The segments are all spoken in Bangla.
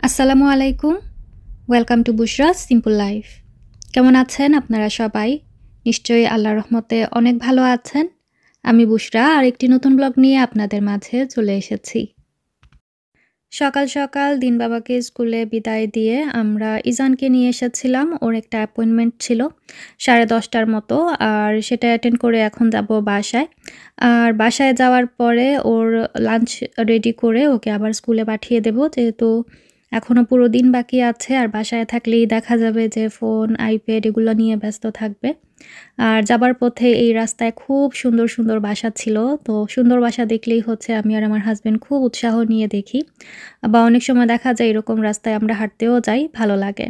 আসসালামু আলাইকুম। Welcome to Bushra's simple life. কেমন আছেন আপনারা সবাই? নিশ্চয়ই আল্লাহর রহমতে অনেক ভালো আছেন। আমি বুশরা আর একটি নতুন ব্লগ নিয়ে আপনাদের মাঝে চলে এসেছি। সকাল সকাল দিন বাবাকে স্কুলে বিদায় দিয়ে আমরা ইজানকে নিয়ে এসেছিলাম। ওর একটা অ্যাপয়েন্টমেন্ট ছিল 10:30টার মতো, আর সেটা অ্যাটেন্ড করে এখন যাব বাসায়। আর বাসায় যাওয়ার পরে ওর লাঞ্চ রেডি করে ওকে আবার স্কুলে পাঠিয়ে দেব, যেহেতু এখনও পুরো দিন বাকি আছে। আর বাসায় থাকলেই দেখা যাবে যে ফোন, আইপ্যাড এগুলো নিয়ে ব্যস্ত থাকবে। আর যাবার পথে এই রাস্তায় খুব সুন্দর সুন্দর বাসা ছিল। তো সুন্দর বাসা দেখলেই হচ্ছে আমি আর আমার হাজব্যান্ড খুব উৎসাহ নিয়ে দেখি, বা অনেক সময় দেখা যায় এরকম রাস্তায় আমরা হাঁটতেও যাই, ভালো লাগে।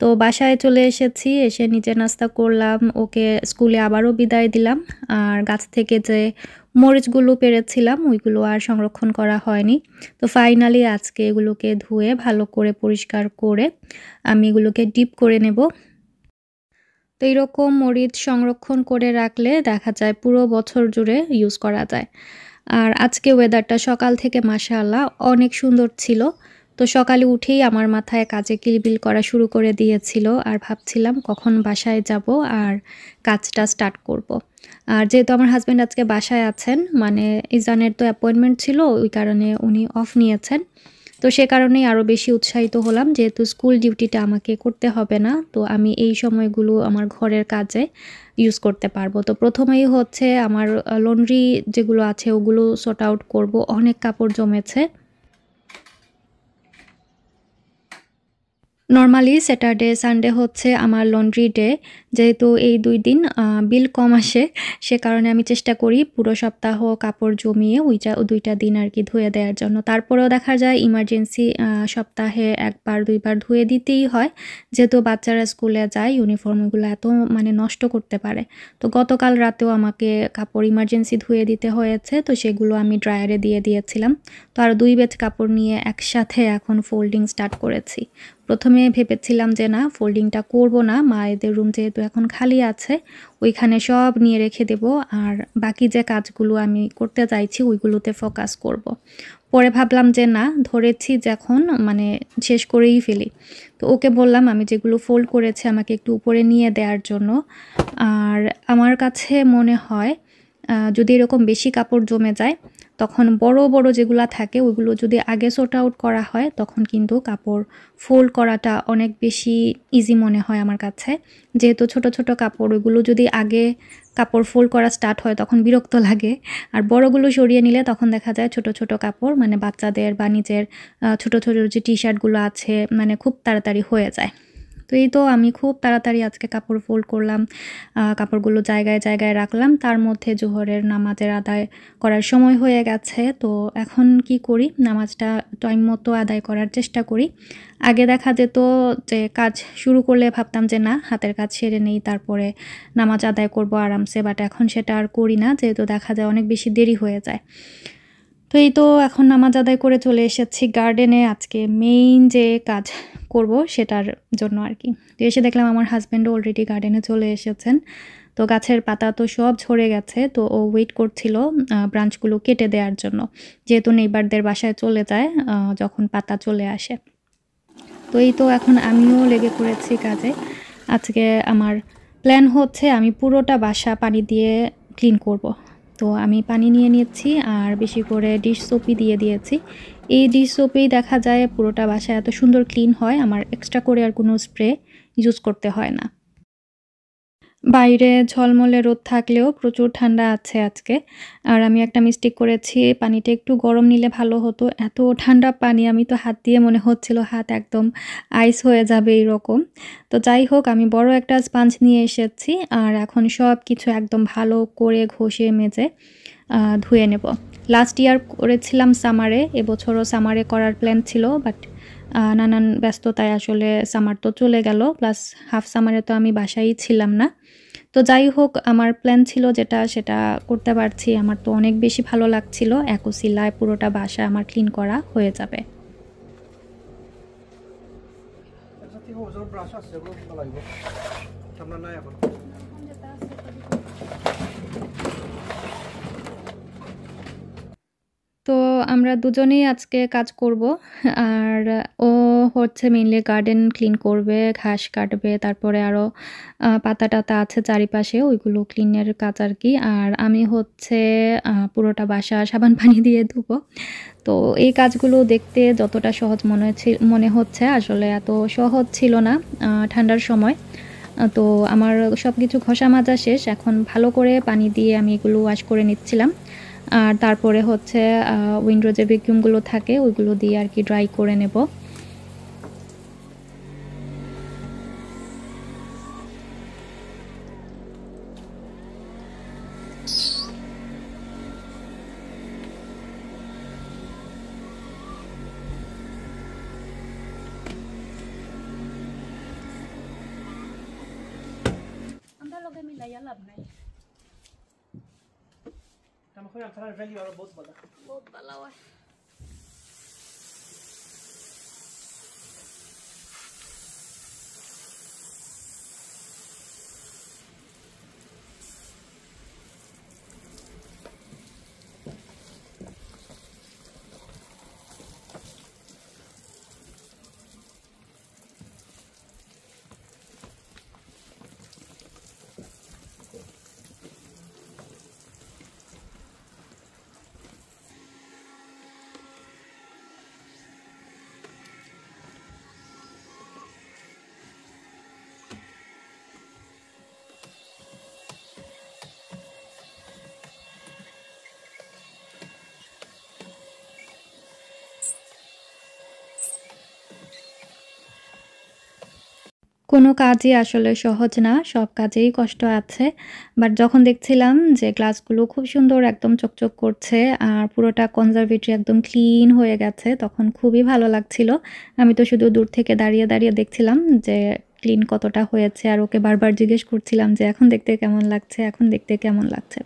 তো বাসায় চলে এসেছি, এসে নিজে নাস্তা করলাম, ওকে স্কুলে আবারও বিদায় দিলাম। আর গাছ থেকে যে মরিচগুলো পেড়েছিলাম ওইগুলো আর সংরক্ষণ করা হয়নি। তো ফাইনালি আজকে এগুলোকে ধুয়ে ভালো করে পরিষ্কার করে আমি এগুলোকে ডিপ করে নেব। তো এইরকম মরিচ সংরক্ষণ করে রাখলে দেখা যায় পুরো বছর জুড়ে ইউজ করা যায়। আর আজকে ওয়েদারটা সকাল থেকে মাশাআল্লাহ অনেক সুন্দর ছিল। তো সকালে উঠেই আমার মাথায় কাজে কিলবিল করা শুরু করে দিয়েছিল, আর ভাবছিলাম কখন বাসায় যাব আর কাজটা স্টার্ট করব। আর যেহেতু আমার হাজব্যান্ড আজকে বাসায় আছেন, মানে ইজানের তো অ্যাপয়েন্টমেন্ট ছিল, ওই কারণে উনি অফ নিয়েছেন। তো সে কারণেই আরও বেশি উৎসাহিত হলাম, যেহেতু স্কুল ডিউটিটা আমাকে করতে হবে না, তো আমি এই সময়গুলো আমার ঘরের কাজে ইউজ করতে পারবো। তো প্রথমেই হচ্ছে আমার লন্ড্রি যেগুলো আছে ওগুলো সর্ট আউট করব, অনেক কাপড় জমেছে। নরমালি স্যাটারডে, সানডে হচ্ছে আমার লন্ড্রি ডে। যেহেতু এই ২ দিন বিল কম আসে, সে কারণে আমি চেষ্টা করি পুরো সপ্তাহ কাপড় জমিয়ে ২টা দিন আরকি ধুয়ে দেওয়ার জন্য। তারপরেও দেখা যায় ইমার্জেন্সি সপ্তাহে ১ বার ২ বার ধুয়ে দিতেই হয়। যেহেতু বাচ্চারা স্কুলে যায়, ইউনিফর্মগুলো এত মানে নষ্ট করতে পারে। তো গতকাল রাতেও আমাকে কাপড় ইমার্জেন্সি ধুয়ে দিতে হয়েছে, তো সেগুলো আমি ড্রায়ারে দিয়ে দিয়েছিলাম। তো আরও ২ ব্যাচ কাপড় নিয়ে একসাথে এখন ফোল্ডিং স্টার্ট করেছি। প্রথমে ভেবেছিলাম যে না, ফোল্ডিংটা করব না, মায়েদের রুম যেহেতু এখন খালি আছে ওইখানে সব নিয়ে রেখে দেব, আর বাকি যে কাজগুলো আমি করতে চাইছি ওইগুলোতে ফোকাস করব। পরে ভাবলাম যে না, ধরেছি যখন মানে শেষ করেই ফেলি। তো ওকে বললাম আমি যেগুলো ফোল্ড করেছি আমাকে একটু উপরে নিয়ে দেওয়ার জন্য। আর আমার কাছে মনে হয় যদি এরকম বেশি কাপড় জমে যায়, তখন বড় বড় যেগুলা থাকে ওইগুলো যদি আগে সর্ট আউট করা হয়, তখন কিন্তু কাপড় ফোল্ড করাটা অনেক বেশি ইজি মনে হয় আমার কাছে। যেহেতু ছোট ছোট কাপড়, ওইগুলো যদি আগে কাপড় ফোল্ড করা স্টার্ট হয় তখন বিরক্ত লাগে। আর বড়গুলো সরিয়ে নিলে তখন দেখা যায় ছোট ছোট কাপড়, মানে বাচ্চাদের বা নিজের ছোট ছোট যে টি শার্টগুলো আছে, মানে খুব তাড়াতাড়ি হয়ে যায়। তো এই তো আমি খুব তাড়াতাড়ি আজকে কাপড় ফোল্ড করলাম, কাপড়গুলো জায়গায় জায়গায় রাখলাম। তার মধ্যে জোহরের নামাজের আদায় করার সময় হয়ে গেছে। তো এখন কি করি, নামাজটা টাইম মতো আদায় করার চেষ্টা করি। আগে দেখা যেত যে কাজ শুরু করলে ভাবতাম যে না, হাতের কাজ সেরে নেই তারপরে নামাজ আদায় করব আরামসে, বাট এখন সেটা আর করি না, যেহেতু দেখা যায় অনেক বেশি দেরি হয়ে যায়। তো এই তো এখন নামাজ আদায় করে চলে এসেছি গার্ডেনে, আজকে মেইন যে কাজ করব সেটার জন্য আর কি। তো এসে দেখলাম আমার হাজব্যান্ডও অলরেডি গার্ডেনে চলে এসেছেন। তো গাছের পাতা তো সব ঝরে গেছে, তো ও ওয়েট করছিল ব্রাঞ্চগুলো কেটে দেওয়ার জন্য, যেহেতু নেইবারদের বাসায় চলে যায় যখন পাতা চলে আসে। তো এই তো এখন আমিও লেগে পড়েছি কাজে। আজকে আমার প্ল্যান হচ্ছে আমি পুরোটা বাসা পানি দিয়ে ক্লিন করব। তো আমি পানি নিয়ে নিয়েছি আর বেশি করে ডিশ সোপই দিয়ে দিয়েছি। এই ডিশ সোপেই দেখা যায় পুরোটা বাসা এত সুন্দর ক্লিন হয়, আমার এক্সট্রা করে আর কোনো স্প্রে ইউজ করতে হয় না। বাইরে ঝলমলে রোদ থাকলেও প্রচুর ঠান্ডা আছে আজকে। আর আমি একটা মিস্টেক করেছি, পানিটা একটু গরম নিলে ভালো হতো। এত ঠান্ডা পানি, আমি তো হাত দিয়ে মনে হচ্ছিল হাত একদম আইস হয়ে যাবে এইরকম। তো যাই হোক, আমি বড় একটা স্পঞ্জ নিয়ে এসেছি আর এখন সব কিছু একদম ভালো করে ঘষে মেজে ধুয়ে নেব। লাস্ট ইয়ার করেছিলাম সামারে, এবছরও সামারে করার প্ল্যান ছিল, বাট নানান ব্যস্ততায় আসলে সামার তো চলে গেল, প্লাস হাফ সামারে তো আমি বাসায়ই ছিলাম না। তো যাই হোক, আমার প্ল্যান ছিল যেটা সেটা করতে পারছি। আমার তো অনেক বেশি ভালো লাগছিল, একোসিলায় পুরোটা বাসা আমার ক্লিন করা হয়ে যাবে। তো আমরা দুজনেই আজকে কাজ করব। আর ও হচ্ছে মেইনলি গার্ডেন ক্লিন করবে, ঘাস কাটবে, তারপরে আরো পাতা-টাতা আছে চারিপাশে ওইগুলো ক্লিনের কাজ আরকি। আর আমি হচ্ছে পুরোটা বাসা সাবান পানি দিয়ে ধুবো। তো এই কাজগুলো দেখতে যতটা সহজ মনে হচ্ছে আসলে এত সহজ ছিল না ঠান্ডার সময়। তো আমার সবকিছু ঘষা মাজা শেষ। এখন ভালো করে পানি দিয়ে আমি এগুলো ওয়াশ করে নিচ্ছিলাম। আর তারপরে হচ্ছে উইন্ডো যে ভ্যাকুয়ামগুলো থাকে ওইগুলো দিয়ে আরকি ড্রাই করে নেব। बहुत भला हुआ है। কোনো কাজই আসলে সহজ না। সব কাজেই কষ্ট আছে। বাট যখন দেখছিলাম যে গ্লাসগুলো খুব সুন্দর একদম চকচক করছে আর পুরোটা কনজারভেটরি একদম ক্লিন হয়ে গেছে, তখন খুবই ভালো লাগছিল। আমি তো শুধু দূর থেকে দাঁড়িয়ে, দাঁড়িয়ে দেখছিলাম যে ক্লিন কতটা হয়েছে আর ওকে বারবার জিজ্ঞেস করছিলাম যে, "এখন দেখতে কেমন লাগছে? এখন দেখতে কেমন লাগছে?"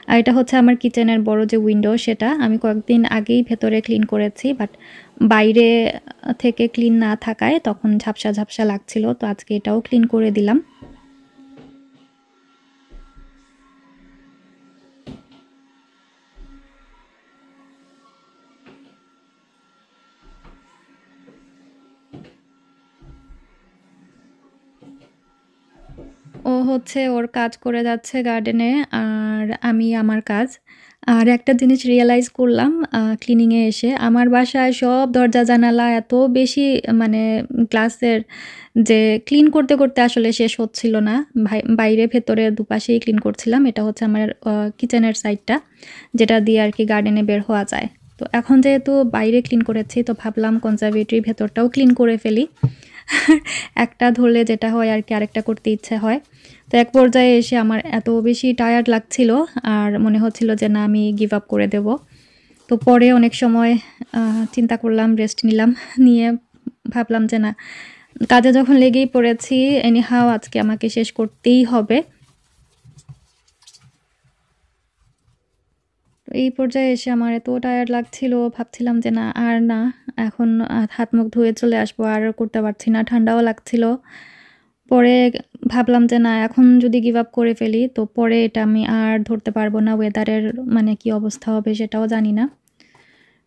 আর এটা হচ্ছে আমার কিচেনের বড় যে উইন্ডো সেটা। আমি কয়েকদিন আগেই ভেতরে ক্লিন করেছি। বাট বাইরে থেকে ক্লিন না থাকায় তখন ঝাপসা, ঝাপসা লাগছিল। তো আজকে এটাও ক্লিন করে দিলাম। ও হচ্ছে ওর কাজ করে যাচ্ছে গার্ডেনে আর আমি আমার কাজ। আর একটা জিনিস রিয়ালাইজ করলাম ক্লিনিং এ এসে আমার বাসায় সব দরজা জানালা এত বেশি মানে গ্লাসের যে ক্লিন করতে, করতে আসলে শেষ হচ্ছিল না। বাইরে ভেতরে দুপাশেই ক্লিন করছিলাম। এটা হচ্ছে আমার কিচেনের সাইডটা যেটা দিয়ে আরকি গার্ডেনে বের হওয়া যায়। তো এখন যেহেতু বাইরে ক্লিন করেছি তো ভাবলাম কনজারভেটরির ভেতরটাও ক্লিন করে ফেলি। একটা ধরলে যেটা হয় আরকি আরেকটা করতে ইচ্ছে হয়। তো এক পর্যায়ে এসে আমার এত বেশি টায়ার্ড লাগছিল আর মনে হচ্ছিল যে না আমি গিভ আপ করে দেব। তো পরে অনেক সময় চিন্তা করলাম, রেস্ট নিলাম। নিয়ে ভাবলাম যে না, কাজে যখন লেগেই পড়েছি এনিহাউ আজকে আমাকে শেষ করতেই হবে। তো এই পর্যায়ে এসে আমার এত টায়ার্ড লাগছিল, ভাবছিলাম যে না আর না, এখন হাত মুখ ধুয়ে চলে আসবো, আর করতে পারছি না, ঠান্ডাও লাগছিল। পরে ভাবলাম যে না এখন যদি গিভ আপ করে ফেলি তো পরে এটা আমি আর ধরতে পারবো না, ওয়েদারের মানে কি অবস্থা হবে সেটাও জানি না।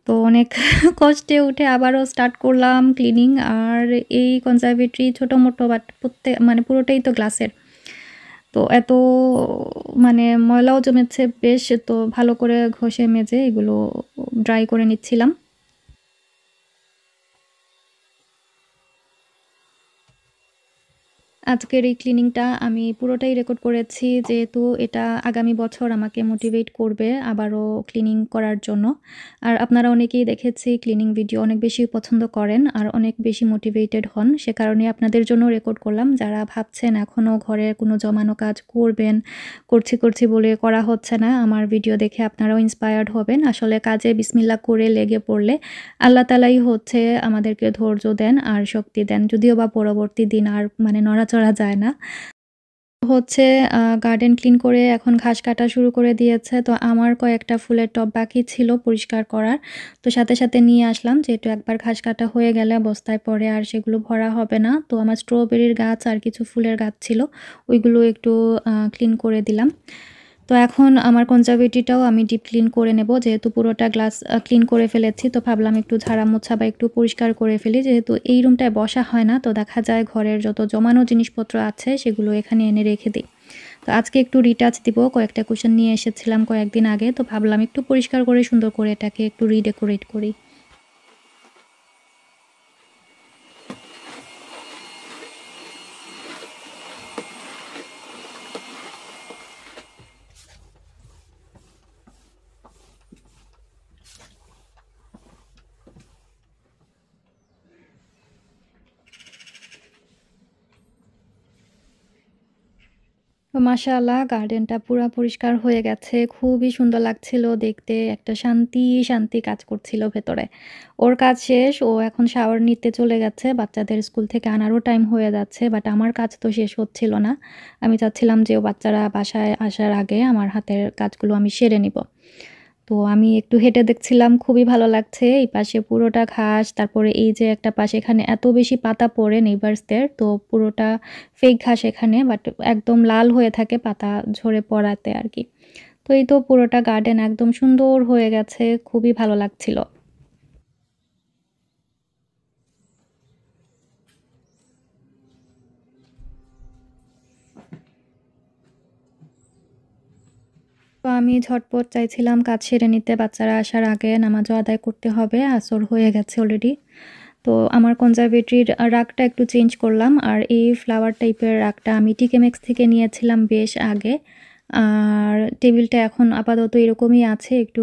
তো অনেক কষ্টে উঠে আবারও স্টার্ট করলাম ক্লিনিং। আর এই কনজারভেটরি ছোটো-মোটো বাট মানে পুরোটাই তো গ্লাসের। তো এত মানে ময়লাও জমেছে বেশ, তো ভালো করে ঘষে মেজে এগুলো ড্রাই করে নিচ্ছিলাম। আজকের এই ক্লিনিংটা আমি পুরোটাই রেকর্ড করেছি যেহেতু এটা আগামী বছর আমাকে মোটিভেট করবে আবারও ক্লিনিং করার জন্য। আর আপনারা অনেকেই দেখেছি ক্লিনিং ভিডিও অনেক বেশি পছন্দ করেন আর অনেক বেশি মোটিভেটেড হন। সে কারণে আপনাদের জন্য রেকর্ড করলাম। যারা ভাবছেন এখনও ঘরে কোনো জমানো কাজ করবেন, করছি বলে করা হচ্ছে না, আমার ভিডিও দেখে আপনারাও ইন্সপায়ার্ড হবেন। আসলে কাজে বিসমিল্লাহ করে লেগে পড়লে আল্লাহ তাআলাই হচ্ছে আমাদেরকে ধৈর্য দেন আর শক্তি দেন। যদিও বা পরবর্তী দিন আর মানে নড়াচড়া যায় না। হচ্ছে গার্ডেন ক্লিন করে এখন ঘাস কাটা শুরু করে দিয়েছে। তো আমার কয়েকটা ফুলের টব বাকি ছিল পরিষ্কার করার। তো সাথে, সাথে নিয়ে আসলাম যেহেতু একবার ঘাস কাটা হয়ে গেলে বস্তায় পরে আর সেগুলো ভরা হবে না। তো আমার স্ট্রবেরির গাছ আর কিছু ফুলের গাছ ছিল, ওইগুলো একটু ক্লিন করে দিলাম। তো তো এখন আমার কনজারভেটিভটাও আমি ডিপ ক্লিন করে নেব। যেহেতু পুরোটা গ্লাস ক্লিন করে ফেলেছি, তো ভাবলাম একটু ঝাড়া মোছা বা একটু পরিষ্কার করে ফেলি। যেহেতু এই রুমটায় বসা হয় না, তো দেখা যায় ঘরের যত জমানো জিনিসপত্র আছে সেগুলো এখানে এনে রেখে দিই। তো আজকে একটু রিটাচ দিব। কয়েকটা কুশন নিয়ে এসেছিলাম কয়েকদিন আগে। তো ভাবলাম একটু পরিষ্কার করে সুন্দর করে এটাকে একটু রিডেকোরেট করি। তো মাশাআল্লাহ গার্ডেনটা পুরা পরিষ্কার হয়ে গেছে। খুবই সুন্দর লাগছিল দেখতে। একটা শান্তি, শান্তি কাজ করছিল ভেতরে। ওর কাজ শেষ। ও এখন শাওয়ার নিতে চলে গেছে। বাচ্চাদের স্কুল থেকে আনারও টাইম হয়ে যাচ্ছে। বাট আমার কাজ তো শেষ হচ্ছিল না। আমি চাচ্ছিলাম যে ও বাচ্চারা বাসায় আসার আগে আমার হাতের কাজগুলো আমি সেরে নিব। তো আমি একটু হেঁটে দেখছিলাম, খুবই ভালো লাগছে। এই পাশে পুরোটা ঘাস, তারপরে এই যে একটা পাশে এখানে এত বেশি পাতা পড়ে নেইবারসদের, তো পুরোটা ফেক ঘাস এখানে, বাট একদম লাল হয়ে থাকে পাতা ঝরে পড়াতে আরকি। তো এই তো পুরোটা গার্ডেন একদম সুন্দর হয়ে গেছে, খুবই ভালো লাগছিল। তো আমি ঝটপট চাইছিলাম কাজ সেরে নিতে বাচ্চারা আসার আগে, নামাজও আদায় করতে হবে, আসর হয়ে গেছে অলরেডি। তো আমার কনজারভেটরির রাগটা একটু চেঞ্জ করলাম। আর এই ফ্লাওয়ার টাইপের রাগটা আমি টিকে ম্যাক্স থেকে নিয়েছিলাম বেশ আগে। আর টেবিলটা এখন আপাতত এরকমই আছে। একটু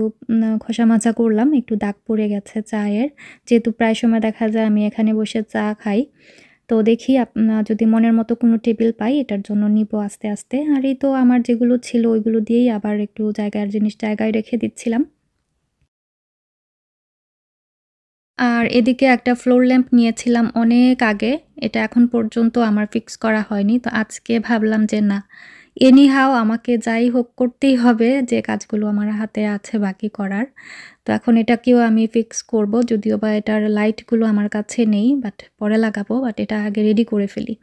ঘষা-মাজা করলাম, একটু দাগ পড়ে গেছে চায়ের। যেহেতু প্রায় সময় দেখা যায় আমি এখানে বসে চা খাই। তো দেখি যদি মনের মতো কোনো টেবিল পাই এটার জন্য নিবো আস্তে, আস্তে। আর এই তো আমার যেগুলো ছিল ওইগুলো দিয়েই আবার একটু জিনিস জায়গায় রেখে দিচ্ছিলাম। আর এদিকে একটা ফ্লোর ল্যাম্প নিয়েছিলাম অনেক আগে। এটা এখন পর্যন্ত আমার ফিক্স করা হয়নি। তো আজকে ভাবলাম যে না, এনিহাউ আমাকে যাই হোক করতেই হবে, যে কাজগুলো আমার হাতে আছে বাকি করার। তো এখন এটাকেও আমি ফিক্স করব। যদিও বা এটার লাইটগুলো আমার কাছে নেই, বাট পরে লাগাবো। বাট এটা আগে রেডি করে ফেলি।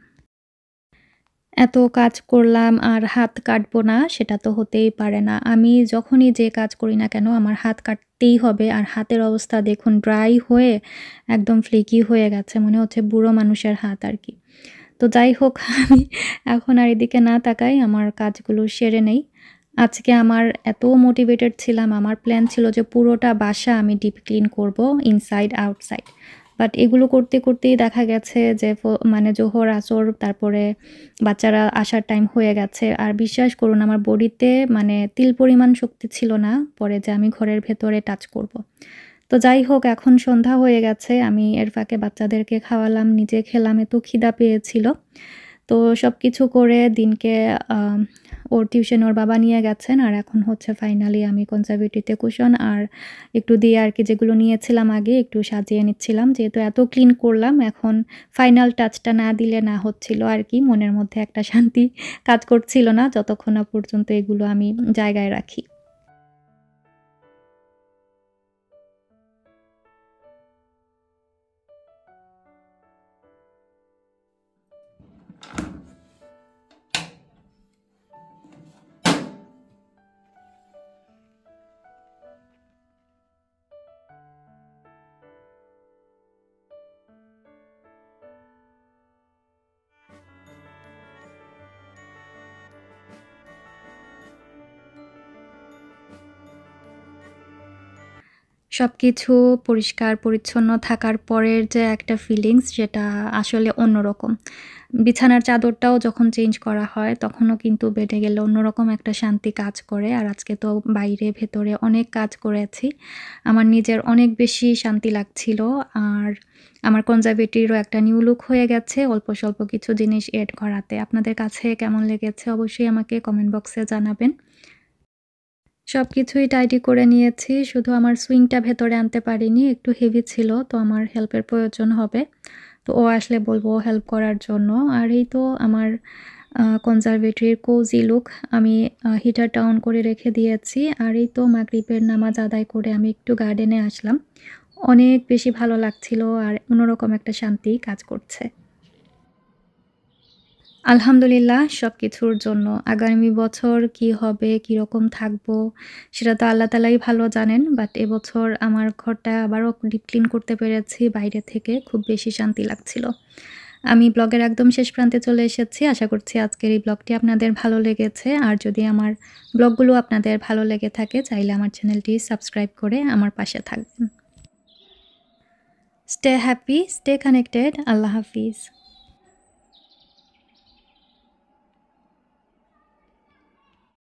এত কাজ করলাম আর হাত কাটবো না সেটা তো হতেই পারে না। আমি যখনই যে কাজ করি না কেন আমার হাত কাটতেই হবে। আর হাতের অবস্থা দেখুন ড্রাই হয়ে একদম ফ্লেকি হয়ে গেছে। মনে হচ্ছে বুড়ো মানুষের হাত আরকি। তো যাই হোক আমি এখন আর এদিকে না তাকাই, আমার কাজগুলো সেরে নেই। আজকে আমার এত মোটিভেটেড ছিলাম, আমার প্ল্যান ছিল যে পুরোটা বাসা আমি ডিপ ক্লিন করব, ইনসাইড আউটসাইড। বাট এগুলো করতে, করতেই দেখা গেছে যে মানে জোহর, আসর, তারপরে বাচ্চারা আসার টাইম হয়ে গেছে। আর বিশ্বাস করুন আমার বডিতে মানে তিল পরিমাণ শক্তি ছিল না পরে যে আমি ঘরের ভেতরে টাচ করব। তো যাই হোক এখন সন্ধ্যা হয়ে গেছে। আমি এর ফাঁকে বাচ্চাদেরকে খাওয়ালাম, নিজে খেলাম, এত খিদা পেয়েছিল। তো সবকিছু করে দিনকে আম ওর টিউশনে ওর বাবা নিয়ে গেছেন। আর এখন হচ্ছে ফাইনালি আমি কনজারভেটরিতে কুশন আর একটু দিয়ে আরকি যেগুলো নিয়েছিলাম আগে একটু সাজিয়ে নিচ্ছিলাম। যেহেতু এত ক্লিন করলাম এখন ফাইনাল টাচটা না দিলে না হচ্ছিল আরকি। মনের মধ্যে একটা শান্তি কাজ করছিল না যতক্ষণ না পর্যন্ত এগুলো আমি জায়গায় রাখি। সবকিছু পরিষ্কার পরিচ্ছন্ন থাকার পরের যে একটা ফিলিংস সেটা আসলে অন্যরকম। বিছানার চাদরটাও যখন চেঞ্জ করা হয় তখনও কিন্তু বেডে গেলে অন্যরকম একটা শান্তি কাজ করে। আর আজকে তো বাইরে ভেতরে অনেক কাজ করেছি। আমার নিজের অনেক বেশি শান্তি লাগছিল। আর আমার কনজারভেটরিরও একটা নিউ লুক হয়ে গেছে অল্প স্বল্প কিছু জিনিস এড করাতে। আপনাদের কাছে কেমন লেগেছে অবশ্যই আমাকে কমেন্ট বক্সে জানাবেন। সবকিছুই টাইডি করে নিয়েছি। শুধু আমার সুইংটা ভেতরে আনতে পারিনি। একটু হেভি ছিল। তো আমার হেল্পের প্রয়োজন হবে। তো ও আসলে বলবো হেল্প করার জন্য। আর এই তো আমার কনজারভেটরির কোজি লুক আমি হিটারটা অন করে রেখে দিয়েছি। আর এই তো মাগরিবের নামাজ আদায় করে আমি একটু গার্ডেনে আসলাম। অনেক বেশি ভালো লাগছিল আর অন্যরকম একটা শান্তি কাজ করছে। আলহামদুলিল্লাহ সবকিছুর জন্য। আগামী বছর কি হবে, কিরকম থাকবো সেটা তো আল্লাহ তাআলাই ভালো জানেন। বাট এবছর আমার ঘরটা আবারও ডিপ ক্লিন করতে পেরেছি বাইরে থেকে। খুব বেশি শান্তি লাগছিল। আমি ব্লগের একদম শেষ প্রান্তে চলে এসেছি। আশা করছি আজকের এই ব্লগটি আপনাদের ভালো লেগেছে। আর যদি আমার ব্লগগুলো আপনাদের ভালো লেগে থাকে চাইলে আমার চ্যানেলটি সাবস্ক্রাইব করে আমার পাশে থাকবেন। Stay happy, stay connected. আল্লাহ হাফিজ।